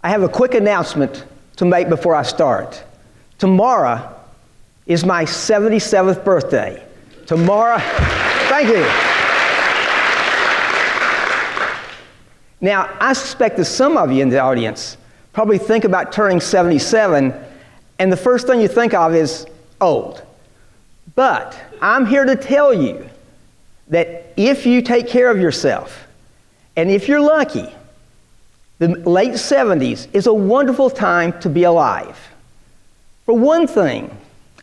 I have a quick announcement to make before I start. Tomorrow is my 77th birthday. Tomorrow, thank you. Now, I suspect that some of you in the audience probably think about turning 77, and the first thing you think of is old. But I'm here to tell you that if you take care of yourself, and if you're lucky, the late 70s is a wonderful time to be alive. For one thing,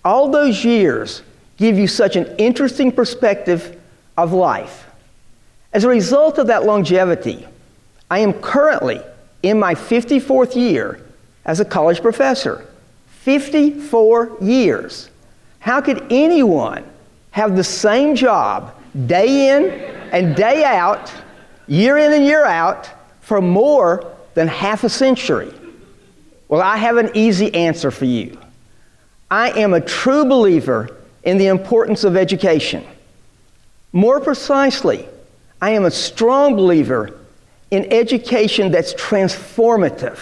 all those years give you such an interesting perspective of life. As a result of that longevity, I am currently in my 54th year as a college professor. 54 years. How could anyone have the same job day in and day out, year in and year out, for more than half a century? Well, I have an easy answer for you. I am a true believer in the importance of education. More precisely, I am a strong believer in education that's transformative.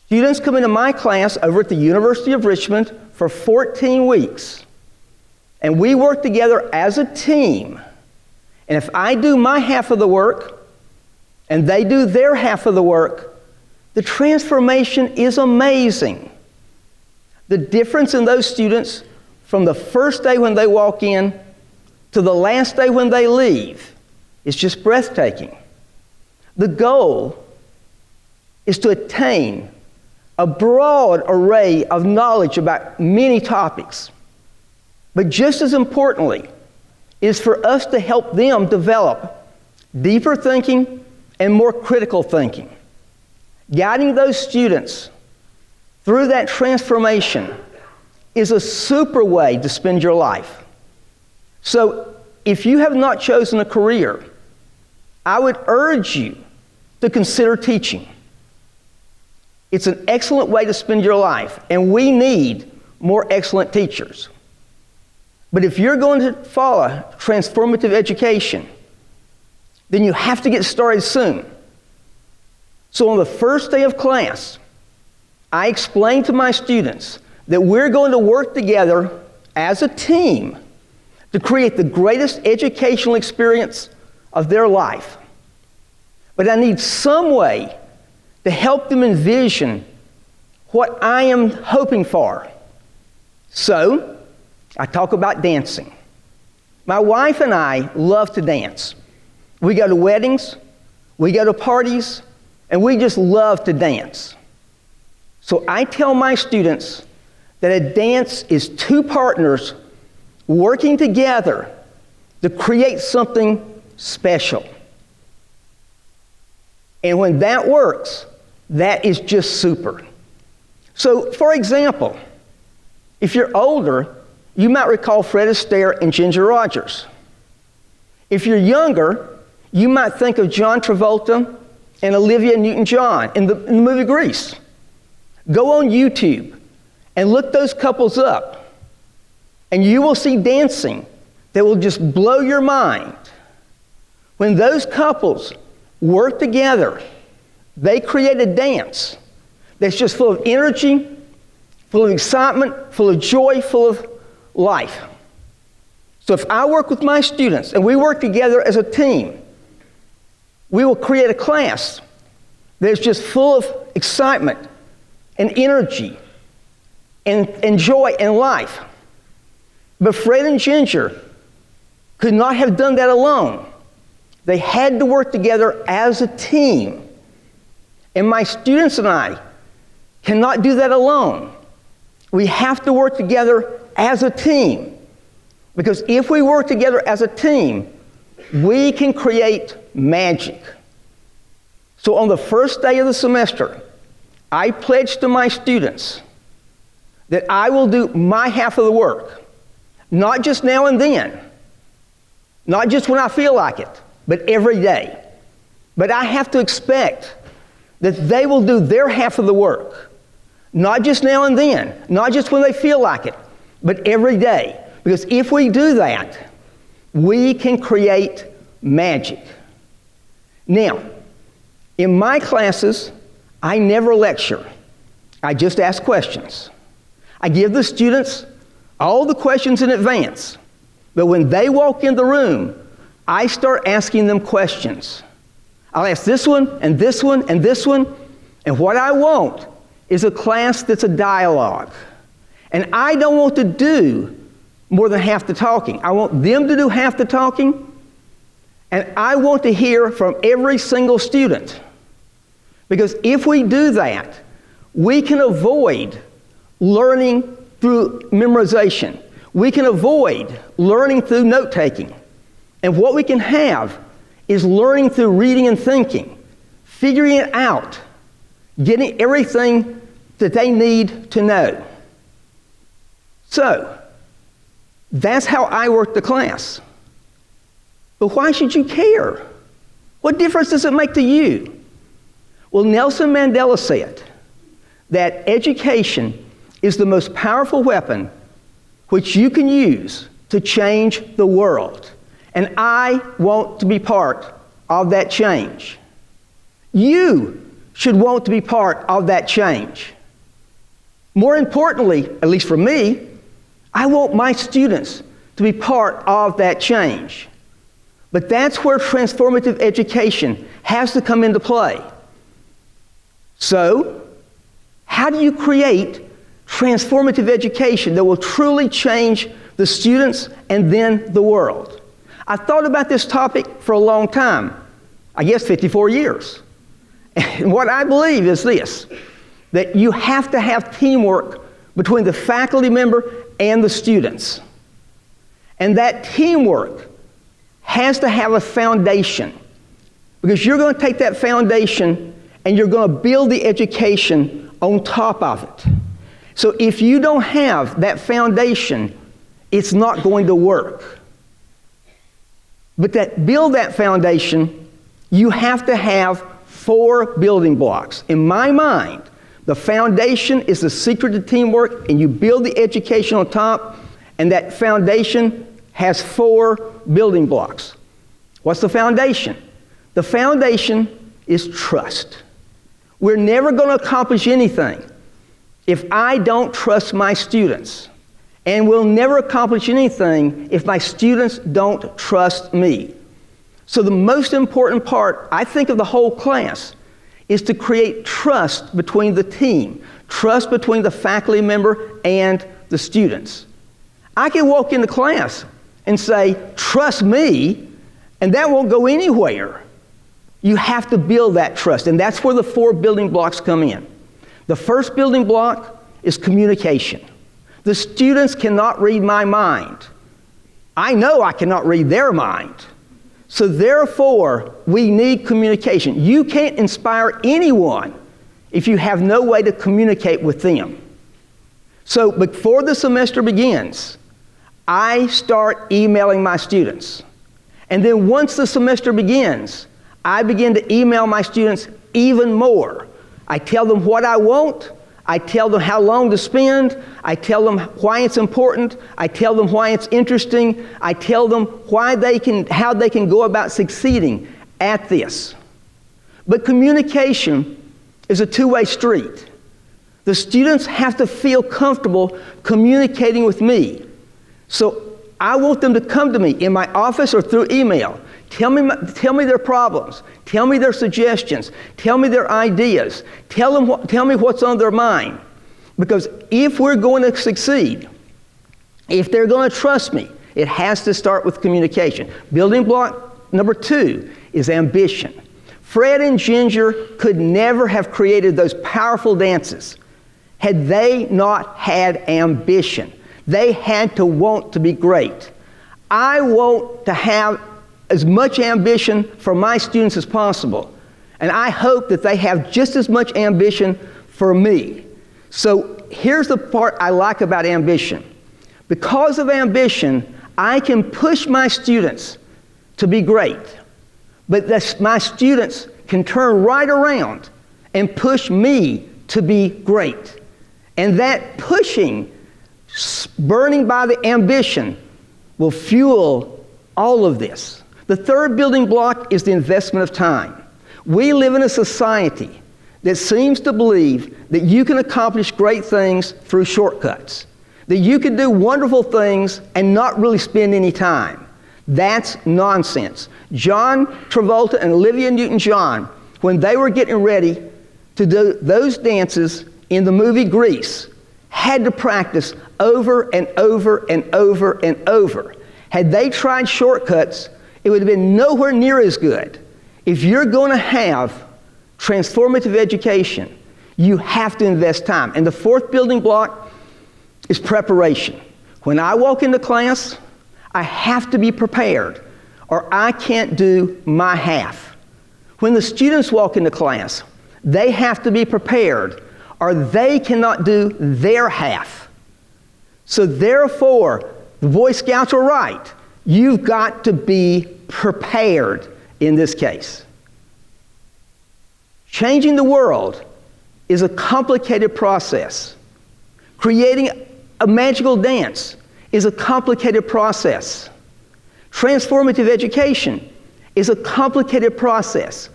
Students come into my class over at the University of Richmond for 14 weeks, and we work together as a team. And if I do my half of the work, and they do their half of the work, the transformation is amazing. The difference in those students from the first day when they walk in to the last day when they leave is just breathtaking. The goal is to attain a broad array of knowledge about many topics. But just as importantly, is for us to help them develop deeper thinking and more critical thinking. Guiding those students through that transformation is a super way to spend your life. So if you have not chosen a career, I would urge you to consider teaching. It's an excellent way to spend your life, and we need more excellent teachers. But if you're going to follow transformative education, then you have to get started soon. So on the first day of class, I explain to my students that we're going to work together as a team to create the greatest educational experience of their life. But I need some way to help them envision what I am hoping for. So, I talk about dancing. My wife and I love to dance. We go to weddings, we go to parties, and we just love to dance. So I tell my students that a dance is two partners working together to create something special. And when that works, that is just super. So, for example, if you're older, you might recall Fred Astaire and Ginger Rogers. If you're younger, you might think of John Travolta and Olivia Newton-John in the movie Grease. Go on YouTube and look those couples up, and you will see dancing that will just blow your mind. When those couples work together, they create a dance that's just full of energy, full of excitement, full of joy, full of life. So if I work with my students and we work together as a team, we will create a class that's just full of excitement and energy and joy and life. But Fred and Ginger could not have done that alone. They had to work together as a team. And my students and I cannot do that alone. We have to work together as a team. Because if we work together as a team, we can create magic. So on the first day of the semester, I pledge to my students that I will do my half of the work. Not just now and then. Not just when I feel like it, but every day. But I have to expect that they will do their half of the work. Not just now and then, not just when they feel like it, but every day. Because if we do that, we can create magic. Now, In my classes, I never lecture. I just ask questions. I give the students all the questions in advance. But when they walk in the room, I start asking them questions. I'll ask this one, and this one, and this one. And what I want is a class that's a dialogue. And I don't want to do more than half the talking. I want them to do half the talking. And I want to hear from every single student. Because if we do that, we can avoid learning through memorization. We can avoid learning through note-taking. And what we can have is learning through reading and thinking, figuring it out, getting everything that they need to know. So, that's how I work the class. But why should you care? What difference does it make to you? Well, Nelson Mandela said that education is the most powerful weapon which you can use to change the world. And I want to be part of that change. You should want to be part of that change. More importantly, at least for me, I want my students to be part of that change. But that's where transformative education has to come into play. So, how do you create transformative education that will truly change the students and then the world? I've thought about this topic for a long time, I guess 54 years. And what I believe is this, that you have to have teamwork between the faculty member and the students. And that teamwork has to have a foundation, because you're going to take that foundation and you're going to build the education on top of it. So if you don't have that foundation, it's not going to work. But build that foundation, you have to have 4 building blocks. In my mind, the foundation is the secret to teamwork, and you build the education on top, and that foundation has 4 building blocks. What's the foundation? The foundation is trust. We're never going to accomplish anything if I don't trust my students. And we'll never accomplish anything if my students don't trust me. So the most important part, I think, of the whole class is to create trust between the team, trust between the faculty member and the students. I can walk into class and say, trust me, and that won't go anywhere. You have to build that trust, and that's where the 4 building blocks come in. The first building block is communication. The students cannot read my mind. I know I cannot read their mind. So therefore, we need communication. You can't inspire anyone if you have no way to communicate with them. So before the semester begins, I start emailing my students. And then once the semester begins, I begin to email my students even more. I tell them what I want. I tell them how long to spend. I tell them why it's important. I tell them why it's interesting. I tell them how they can go about succeeding at this. But communication is a two-way street. The students have to feel comfortable communicating with me. So I want them to come to me in my office or through email. Tell me their problems. Tell me their suggestions. Tell me their ideas. Tell me what's on their mind. Because if we're going to succeed, if they're going to trust me, it has to start with communication. Building block number 2 is ambition. Fred and Ginger could never have created those powerful dances had they not had ambition. They had to want to be great. I want to have as much ambition for my students as possible. And I hope that they have just as much ambition for me. So here's the part I like about ambition. Because of ambition, I can push my students to be great. But my students can turn right around and push me to be great. And that pushing, burning by the ambition, will fuel all of this. The third building block is the investment of time. We live in a society that seems to believe that you can accomplish great things through shortcuts, that you can do wonderful things and not really spend any time. That's nonsense. John Travolta and Olivia Newton-John, when they were getting ready to do those dances in the movie Grease, had to practice over and over and over and over. Had they tried shortcuts, it would have been nowhere near as good. If you're going to have transformative education, you have to invest time. And the fourth building block is preparation. When I walk into class, I have to be prepared, or I can't do my half. When the students walk into class, they have to be prepared, or they cannot do their half. So therefore, the Boy Scouts are right. You've got to be prepared in this case. Changing the world is a complicated process. Creating a magical dance is a complicated process. Transformative education is a complicated process,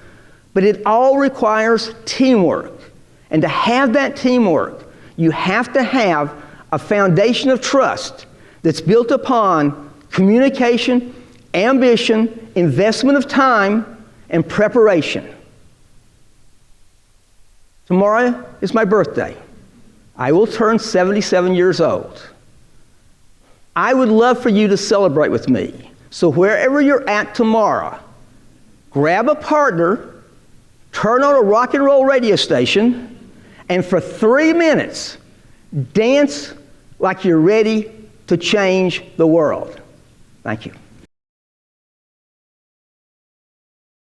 but it all requires teamwork. And to have that teamwork, you have to have a foundation of trust that's built upon communication, ambition, investment of time, and preparation. Tomorrow is my birthday. I will turn 77 years old. I would love for you to celebrate with me. So wherever you're at tomorrow, grab a partner, turn on a rock and roll radio station, and for 3 minutes, dance like you're ready to change the world. Thank you.